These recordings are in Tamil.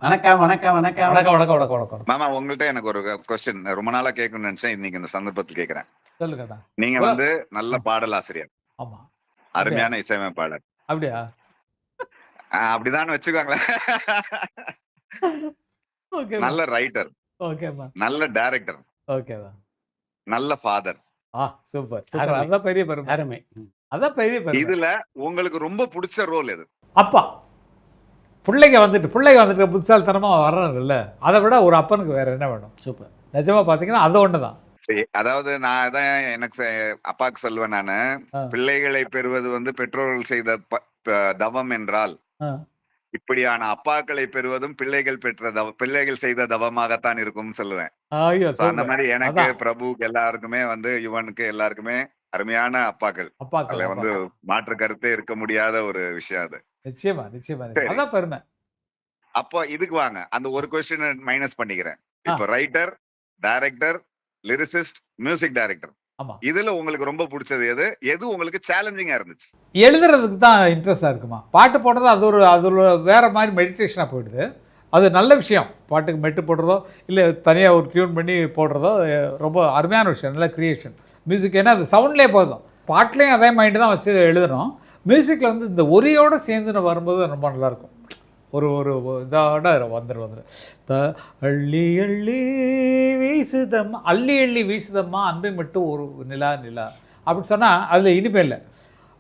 வணக்கம் வணக்கம் வணக்கம் வணக்கம் வணக்கம் வணக்கம் வணக்கம் மாமா உங்கள்ட்ட எனக்கு ஒரு கொஸ்டின் ரொம்ப நாளா கேட்கணும்னு நினைச்சேன். இன்னைக்கு இந்த சந்தர்ப்பத்தில் கேட்கிறேன். சொல்லுங்கண்ணா. நீங்க ஓ, வந்து நல்ல பாடலாசிரியர், ஆமா. அப்படியா? அருமையான இசையமைப்பாளர். அப்படியா? அப்படிதான் வச்சுக்கோங்களேன். ஓகேம்மா. நல்ல ரைட்டர், ஓகேம்மா. நல்ல டைரக்டர், ஓகேம்மா. நல்ல ஃபாதர். Super super. அருமை. அதான் பெரிய பெருமை. அருமை. அதான் பெரிய பெருமை. இதுல உங்களுக்கு ரொம்ப பிடிச்ச ரோல் எது? அப்பா பிள்ளைங்க வந்துட்டு புத்திசாலித்தனமா வர்றாங்கல்ல, அதை விட ஒரு அப்பனுக்கு வேற என்ன வேணும்? சூப்பர். நிஜமா பாத்தீங்கன்னா அது ஒண்ணுதான். சரி, அதாவது நான் தான் எனக்கு அப்பாக்கு சொல்லுவேன் நானு, ஆ. பிள்ளைகளை பெறுவது வந்து பெற்றோர்கள் செய்த தவம் என்றால், ஆ. இப்படியான அப்பாக்களை பெறுவதும் பிள்ளைகள் செய்த தவமாகத்தான் இருக்கும்னு சொல்லுவேன். ஐயோ So, அந்த சூப்பர். மாதிரி எனக்கு, அதான் பிரபுக்கு எல்லாருக்குமே வந்து யுவனுக்கு எல்லாருக்குமே அருமையான அப்பாக்கள். அப்பாக்கள் அதுல வந்து அப்பாக்கள். மாற்று கருத்தே இருக்க முடியாத ஒரு விஷயம் அது. நிச்சயமா நிச்சயமா சரி, அதான் பெருமை. அப்போ இதுக்கு வாங்க. அந்த ஒரு கொஸ்டின் மைனஸ் பண்ணிக்கிறேன். ஆ. இப்போ writer, director, lyricist, music director, ஆமா. இதுல உங்களுக்கு ரொம்ப பிடிச்சது எது? எது உங்களுக்கு சேலஞ்சிங்கா இருந்துச்சு? எழுதுறதுக்கு தான் இன்ட்ரெஸ்டாக இருக்குமா. பாட்டு போடுறது அது ஒரு வேற மாதிரி மெடிடேஷனாக போயிடுது. அது நல்ல விஷயம். பாட்டுக்கு மெட்டு போடுறதோ இல்லை தனியாக ஒரு டியூன் பண்ணி போடுறதோ ரொம்ப அருமையான விஷயம். நல்ல க்ரியேஷன். மியூசிக் ஏன்னா அது சவுண்ட்லேயே போதும். பாட்டுலேயும் அதே மைண்டு தான் வச்சு எழுதணும். மியூசிக்கில் வந்து இந்த ஒரியோடு சேர்ந்து வரும்போது ரொம்ப நல்லாயிருக்கும். ஒரு ஒரு இதோட வந்துடும். த அள்ளி அள்ளி வீசுதம்மா, அள்ளி அள்ளி வீசுதம்மா அன்பை மட்டும் ஒரு நிலா நிலா அப்படி சொன்னால் அதில் இனிமே இல்லை.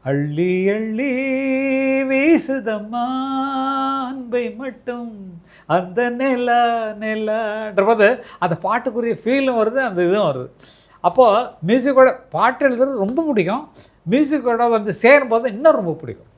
அள்ளி அள்ளி வீசுதம்மா அன்பை மட்டும் அந்த நிலா நிலான்றபோது அந்த பாட்டுக்குரிய ஃபீலும் வருது, அந்த இதுவும் வருது. அப்போது மியூசிக்கோட பாட்டு எழுதுறது ரொம்ப பிடிக்கும். மியூசிக்கோட வந்து சேரும்போது இன்னும் ரொம்ப பிடிக்கும்.